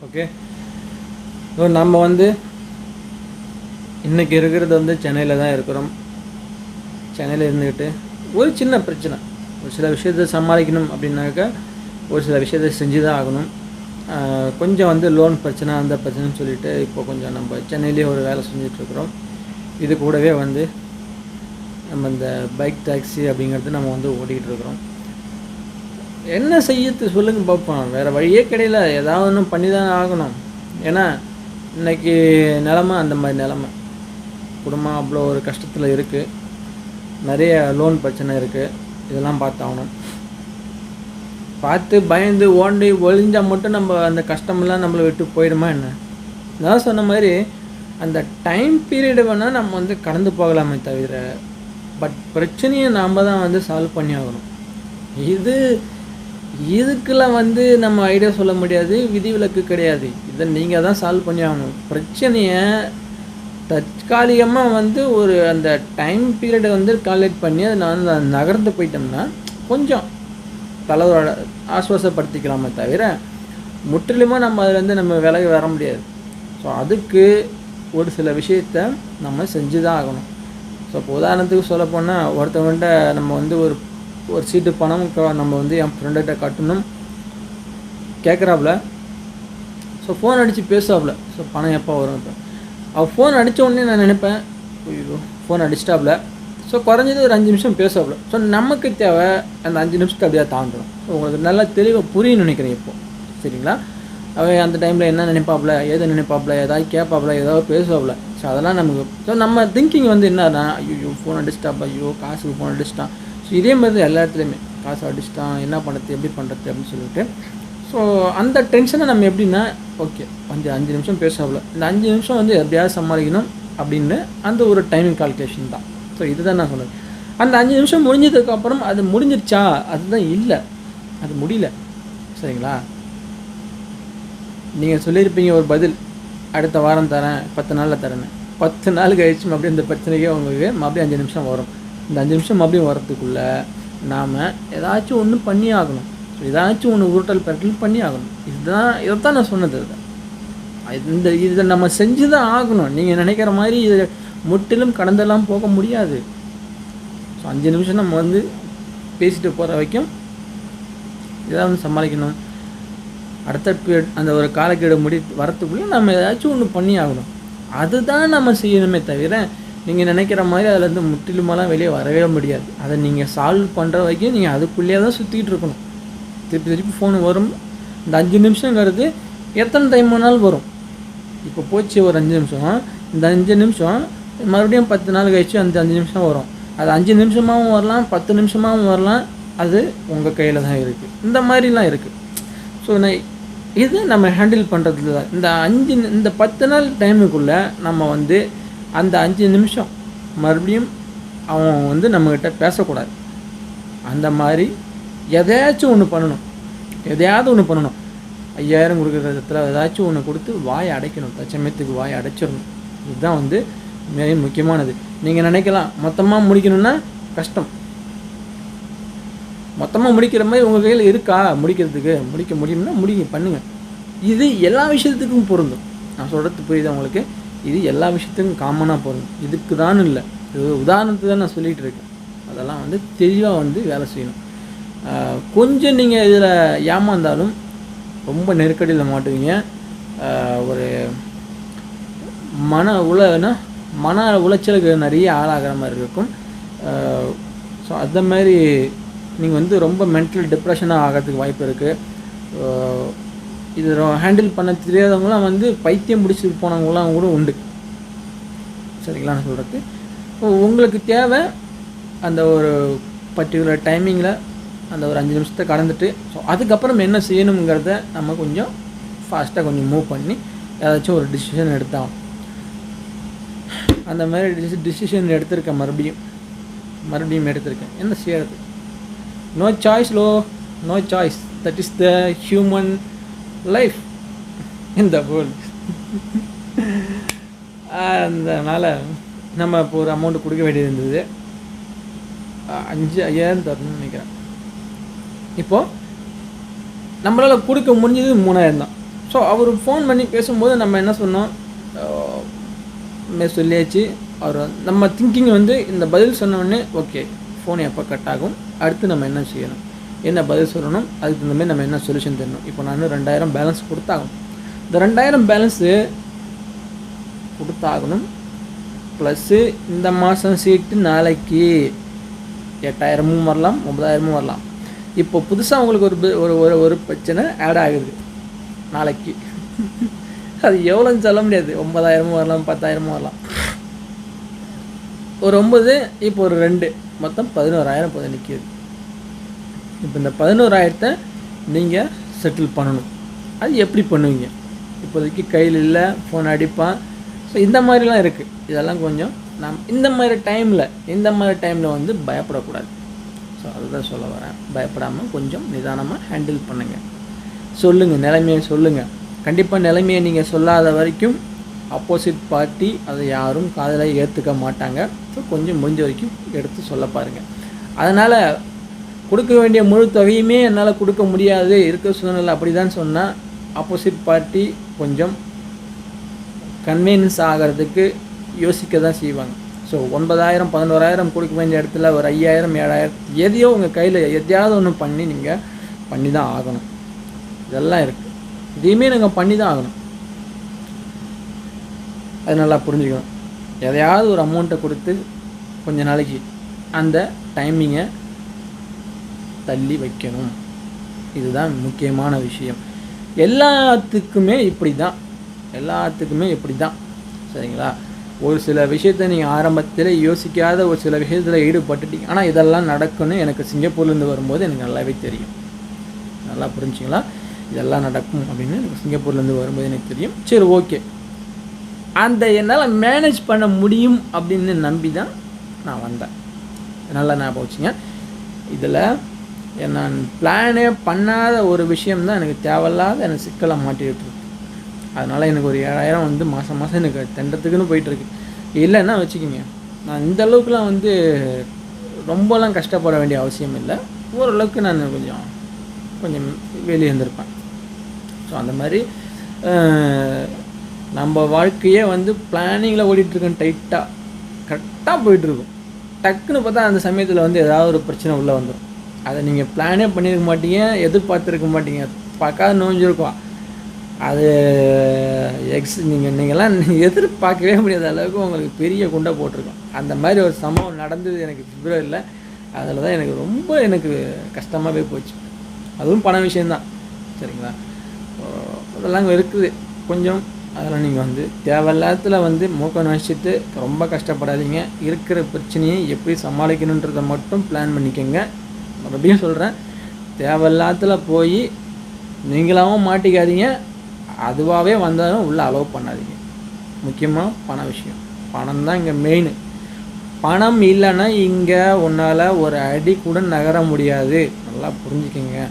Okay. So நம்ம வந்து இன்றைக்கி இருக்கிறது வந்து சென்னையில் தான் இருக்கிறோம். சென்னையில் இருந்துக்கிட்டு ஒரு சின்ன பிரச்சனை, ஒரு சில விஷயத்தை சமாளிக்கணும் அப்படின்னாக்கா ஒரு சில விஷயத்தை செஞ்சு தான் ஆகணும். கொஞ்சம் வந்து லோன் பிரச்சனை அந்த பிரச்சனைன்னு சொல்லிவிட்டு இப்போ கொஞ்சம் நம்ம சென்னையிலேயே ஒரு வேலை செஞ்சிட்ருக்குறோம். இது கூடவே வந்து நம்ம இந்த பைக் டாக்ஸி அப்படிங்கிறது நம்ம வந்து ஓட்டிகிட்டு இருக்கிறோம். என்ன செய்யறது சொல்லுங்க பார்ப்போம். வேறு வழியே கிடையாது, ஏதாவது ஒன்று பண்ணி தான் ஆகணும். ஏன்னா இன்றைக்கி நிலமை அந்த மாதிரி நிலமை. குடும்பம் அவ்வளோ ஒரு கஷ்டத்தில் இருக்குது, நிறைய லோன் பிரச்சனை இருக்குது. இதெல்லாம் பார்த்தாகணும். பார்த்து பயந்து ஓண்டி ஒழிஞ்சால் மட்டும் நம்ம அந்த கஷ்டமெல்லாம் நம்மளை விட்டு போயிடுமா என்ன? நான் சொன்ன மாதிரி அந்த டைம் பீரியடை வேணால் நம்ம வந்து கடந்து போகலாமே தவிர, பட் பிரச்சனையை நாம் தான் வந்து சால்வ் பண்ணி ஆகணும். இதுக்கெல்லாம் வந்து நம்ம ஐடியா சொல்ல முடியாது, விதிவிலக்கு கிடையாது. இதை நீங்கள் தான் சால்வ் பண்ணி ஆகணும். பிரச்சனையை தற்காலிகமாக வந்து ஒரு அந்த டைம் பீரியடை வந்து கால்குலேட் பண்ணி அதை நான் நகர்ந்து போயிட்டோம்னா கொஞ்சம் தலைவரோட ஆஸ்வாசப்படுத்திக்கலாமே தவிர முற்றிலுமாக நம்ம அதிலேருந்து நம்ம விலகி வர முடியாது. ஸோ அதுக்கு ஒரு சில விஷயத்த நம்ம செஞ்சு தான் ஆகணும். ஸோ இப்போ உதாரணத்துக்கு சொல்லப்போனால் ஒருத்தவங்கள்ட்ட நம்ம வந்து ஒரு சீட்டு பணம் நம்ம வந்து என் ஃப்ரெண்டுகிட்ட கட்டணும் கேட்குறாப்புல. ஸோ ஃபோன் அடித்து பேசுவாப்புல. ஸோ பணம் எப்போ வரும்? இப்போ அவள் ஃபோன் அடித்த உடனே நான் நினைப்பேன், ஐயோ ஃபோன் அடிச்சிட்டாப்புல. ஸோ குறைஞ்சது ஒரு 5 நிமிஷம் பேசுவாப்புல. ஸோ நமக்கு தேவை அந்த 5 நிமிஷத்தை அப்படியே தாண்டணும். ஸோ உங்களுக்கு நல்லா தெளிவாக புரியும் நினைக்கிறேன் இப்போது, சரிங்களா? அவன் அந்த டைமில் என்ன நினைப்பாப்புல, ஏதோ நினைப்பாப்புல, ஏதாவது கேட்பாப்புல, ஏதாவது பேசுவாப்புல. ஸோ அதெல்லாம் நமக்கு நம்ம திங்கிங் வந்து என்னன்னா, ஐயோ ஃபோன் அடிச்சிட்டாப்பா, ஐயோ காசுக்கு ஃபோன் அடிச்சிட்டான். ஸோ இதே மாதிரி எல்லா இடத்துலையுமே காசு அடிச்சிட்டான், என்ன பண்ணுறது, எப்படி பண்ணுறது அப்படின்னு சொல்லிட்டு. ஸோ அந்த டென்ஷனை நம்ம எப்படின்னா, ஓகே 5 நிமிஷம் பேசுவாப்புல, இந்த 5 நிமிஷம் வந்து எப்படியாவது சமாளிக்கணும் அப்படின்னு அந்த ஒரு டைமிங் கால்குலேஷன் தான். ஸோ இதுதான் நான் சொன்னேன். அந்த 5 நிமிஷம் முடிஞ்சதுக்கப்புறம் அது முடிஞ்சிருச்சா? அதுதான் இல்லை, அது முடியல, சரிங்களா? நீங்கள் சொல்லியிருப்பீங்க ஒரு பதில், அடுத்த வாரம் தரேன், 10 நாளில் தரேன்னு. 10 நாள் கழிச்சு மறுபடியும் இந்த பிரச்சனைக்கே உங்களுக்கு மறுபடியும் 5 நிமிஷம் வரும். இந்த 5 நிமிஷம் மறுபடியும் வரத்துக்குள்ளே நாம் ஏதாச்சும் ஒன்று பண்ணி ஆகணும். ஸோ ஏதாச்சும் ஒன்று உருட்டல் பரட்டல் பண்ணி ஆகணும். இதைத்தான் நான் சொன்னது. இதை நம்ம செஞ்சு தான் ஆகணும். நீங்கள் நினைக்கிற மாதிரி இதை முற்றிலும் கடந்தெல்லாம் போக முடியாது. ஸோ 5 நிமிஷம் நம்ம வந்து பேசிட்டு போகிற வரைக்கும் இதான் வந்து சமாளிக்கணும். அடுத்த பீரியட் அந்த ஒரு காலக்கெடு வரத்துக்குள்ளே நம்ம ஏதாச்சும் ஒன்று பண்ணி ஆகணும். அதுதான் நம்ம செய்யணுமே தவிர நீங்கள் நினைக்கிற மாதிரி அதிலேருந்து முற்றிலுமெல்லாம் வெளியே வரவே முடியாது. அதை நீங்கள் சால்வ் பண்ணுற வரைக்கும் நீங்கள் அதுக்குள்ளேயே தான் சுற்றிக்கிட்டு இருக்கணும். திருப்பி ஃபோனு வரும். இந்த 5 நிமிஷங்கிறது எத்தனை டைம் வேணாலும் வரும். இப்போ போச்சு ஒரு 5 நிமிஷம், இந்த 5 நிமிஷம் மறுபடியும் 10 நாள் கழிச்சு அந்த 5 நிமிஷம் வரும். அது 5 நிமிஷமாகவும் வரலாம், 10 நிமிஷமாகவும் வரலாம். அது உங்கள் கையில் தான் இருக்குது. இந்த மாதிரிலாம் இருக்குது. ஸோ இது நம்ம ஹேண்டில் பண்ணுறதுல தான் இந்த 10 நாள் டைமுக்குள்ளே நம்ம வந்து அந்த 5 நிமிஷம் மறுபடியும் அவன் வந்து நம்மக்கிட்ட பேசக்கூடாது. அந்த மாதிரி எதையாச்சும் ஒன்று பண்ணணும். எதையாவது ஒன்று பண்ணணும். 5000 கொடுக்குற இடத்துல ஏதாச்சும் ஒன்று கொடுத்து வாயை அடைக்கணும். தச்சமயத்துக்கு வாயை அடைச்சிடணும். இதுதான் வந்து மிக முக்கியமானது. நீங்கள் நினைக்கலாம் மொத்தமாக முடிக்கணும்னா கஷ்டம். மொத்தமாக முடிக்கிற மாதிரி உங்கள் கையில் இருக்கா? முடிக்க முடியும்னா பண்ணுங்கள். இது எல்லா விஷயத்துக்கும் பொருந்தும். நான் சொல்கிறது புரியுது உங்களுக்கு? இது எல்லா விஷயத்துக்கும் காமனாக பொருந்தும். இதுக்கு தான் இல்லை, இது உதாரணத்துக்கு தான் நான் சொல்லிகிட்டு இருக்கேன். அதெல்லாம் வந்து தெளிவாக வந்து வேலை செய்யணும். கொஞ்சம் நீங்கள் இதில் ஏமாந்தாலும் ரொம்ப நெருக்கடியில் மாட்டுவீங்க. ஒரு மன உளைச்சலுக்கு நிறைய ஆளாகிற மாதிரி இருக்கும். ஸோ அந்த மாதிரி நீங்கள் வந்து ரொம்ப மென்டல் டிப்ரெஷனாக ஆகிறதுக்கு வாய்ப்பு இருக்குது. இது ஹேண்டில் பண்ண தெரியாதவங்களாம் வந்து பைத்தியம் பிடிச்சிட்டு போனவங்களாம் கூட உண்டு, சரிங்களா? நான் சொல்கிறது உங்களுக்கு தேவை அந்த ஒரு பர்டிகுலர் டைமிங்கில் அந்த ஒரு 5 நிமிஷத்தை கடந்துட்டு, ஸோ அதுக்கப்புறம் என்ன செய்யணுங்கிறத நம்ம கொஞ்சம் ஃபாஸ்ட்டாக கொஞ்சம் மூவ் பண்ணி ஏதாச்சும் ஒரு டிசிஷன் எடுத்தோம். அந்த மாதிரி டிசிஷன் எடுத்திருக்கேன். மறுபடியும் எடுத்திருக்கேன். என்ன செய்யறது? No choice. That is the human life in the world. அதனால் நம்ம இப்போ ஒரு அமௌண்ட்டு கொடுக்க வேண்டியது இருந்தது. 5,000 தரணும்னு நினைக்கிறேன். இப்போது நம்மளால் கொடுக்க முடிஞ்சது 3,000 தான். ஸோ அவர் ஃபோன் பண்ணி பேசும்போது நம்ம என்ன சொன்னோம், சொல்லியாச்சு. அவர் நம்ம திங்கிங் வந்து இந்த பதில் சொன்னோடனே ஓகே ஃபோன் எப்போ கட் ஆகும், அடுத்து நம்ம என்ன செய்யணும், என்ன பதில் சொல்லணும், அதுக்கு தகுந்த மாதிரி நம்ம என்ன சொல்யூஷன் தரணும். இப்போ நான் 2000 பேலன்ஸ் கொடுத்தாகணும். இந்த 2000 பேலன்ஸு கொடுத்தாகணும். ப்ளஸ்ஸு இந்த மாதம் சீட்டு நாளைக்கு 8000 வரலாம், 9000 வரலாம். இப்போ புதுசாக உங்களுக்கு ஒரு பிரச்சனை ஆட் ஆகுது நாளைக்கு. அது எவ்வளோன்னு சொல்ல முடியாது. 9000 வரலாம், 10,000 வரலாம். ஒரு 9, இப்போ ஒரு 2, மொத்தம் 11,000 போது நிற்கிது. இப்போ இந்த 11,000 நீங்கள் செட்டில் பண்ணணும். அது எப்படி பண்ணுவீங்க? இப்போதைக்கு கையில் இல்லை, ஃபோன் அடிப்பான். ஸோ இந்த மாதிரிலாம் இருக்குது. இதெல்லாம் கொஞ்சம் இந்த மாதிரி டைமில் வந்து பயப்படக்கூடாது. ஸோ அதுதான் சொல்ல வரேன். பயப்படாமல் கொஞ்சம் நிதானமாக ஹேண்டில் பண்ணுங்கள். சொல்லுங்கள், நிலைமையை சொல்லுங்கள். கண்டிப்பாக நிலைமையை நீங்கள் சொல்லாத வரைக்கும் ஆப்போசிட் பார்ட்டி அதை யாரும் காதில் ஏற்றுக்க மாட்டாங்க. ஸோ கொஞ்சம் முடிஞ்ச வரைக்கும் எடுத்து சொல்ல பாருங்கள். அதனால் கொடுக்க வேண்டிய முழு தொகையுமே என்னால் கொடுக்க முடியாது, இருக்க சூழ்நிலை அப்படி தான் சொன்னால் ஆப்போசிட் பார்ட்டி கொஞ்சம் கன்வீனியன்ஸ் ஆகிறதுக்கு யோசிக்க தான் செய்வாங்க. ஸோ 9,000 11,000 கொடுக்க வேண்டிய இடத்துல ஒரு 5,000 7,000 எதையோ உங்கள் கையில் எதையாவது ஒன்று பண்ணி நீங்கள் பண்ணி தான் ஆகணும். இதெல்லாம் இருக்குது. இதையுமே நீங்கள் பண்ணி தான் ஆகணும். அது நல்லா புரிஞ்சுக்கணும். எதையாவது ஒரு அமௌண்ட்டை கொடுத்து கொஞ்ச நாளைக்கு அந்த டைமிங்கை தள்ளி வைக்கணும். இதுதான் முக்கியமான விஷயம். எல்லாத்துக்குமே இப்படி தான். சரிங்களா? ஒரு சில விஷயத்தை நீங்கள் ஆரம்பத்தில் யோசிக்காத ஒரு சில விஷயத்தில் ஈடுபட்டுட்டீங்க. ஆனால் இதெல்லாம் நடக்குன்னு எனக்கு சிங்கப்பூர்லேருந்து வரும்போது எனக்கு நல்லாவே தெரியும். நல்லா புரிஞ்சுங்களா? இதெல்லாம் நடக்கும் அப்படின்னு எனக்கு சிங்கப்பூர்லேருந்து வரும்போது எனக்கு தெரியும். சரி, ஓகே, அந்த என்னால் மேனேஜ் பண்ண முடியும் அப்படின்னு நம்பி தான் நான் வந்தேன். நல்லா ஞாபகம் வச்சுங்க. இதில் நான் பிளானே பண்ணாத ஒரு விஷயம்தான் எனக்கு தேவையில்லாத எனக்கு சிக்கலை மாட்டிகிட்டு. அதனால் எனக்கு ஒரு 7,000 வந்து மாதம் எனக்கு தண்டத்துக்குன்னு போயிட்டுருக்கு. இல்லைன்னா வச்சுக்கிங்க, நான் இந்த அளவுக்குலாம் வந்து ரொம்பலாம் கஷ்டப்பட வேண்டிய அவசியம் இல்லை. ஓரளவுக்கு நான் கொஞ்சம் வெளியே இருந்திருப்பேன். ஸோ அந்த மாதிரி நம்ம வாழ்க்கையே வந்து பிளானிங்கில் ஓடிட்டுருக்கேன். கரெக்டாக போயிட்டுருக்கும். டக்குன்னு பார்த்தா அந்த சமயத்தில் வந்து ஏதாவது ஒரு பிரச்சனை உள்ளே வந்துடும். அதை நீங்கள் பிளானே பண்ணியிருக்க மாட்டீங்க, எதிர்பார்த்துருக்க மாட்டீங்க, பார்க்காத நோஞ்சிருக்கும். அது நீங்கள்லாம் எதிர்பார்க்கவே முடியாத அளவுக்கு உங்களுக்கு பெரிய குண்டை போட்டிருக்கோம். அந்த மாதிரி ஒரு சம்பவம் நடந்தது எனக்கு பிப்ரவரியில். அதில் தான் எனக்கு கஷ்டமாகவே போச்சு. அதுவும் பண விஷயந்தான். சரிங்களா? அதெல்லாம் இருக்குது கொஞ்சம். அதெல்லாம் நீங்கள் வந்து தேவையில்லாதத்தில் வந்து மூக்க நுழைச்சிட்டு ரொம்ப கஷ்டப்படாதீங்க. இருக்கிற பிரச்சனையை எப்படி சமாளிக்கணுன்றதை மட்டும் பிளான் பண்ணிக்கோங்க. மறுபடியும் சொல்கிறேன், தேவையில்லாதத்தில் போய் நீங்களாகவும் மாட்டிக்காதீங்க, அதுவாகவே வந்தாலும் உள்ளே அலோவ் பண்ணாதீங்க. முக்கியமாக பண விஷயம். பணம் தான் இங்கே மெயின். பணம் இல்லைன்னா இங்கே உன்னால் ஒரு அடி கூட நகர முடியாது. நல்லா புரிஞ்சுக்கங்க.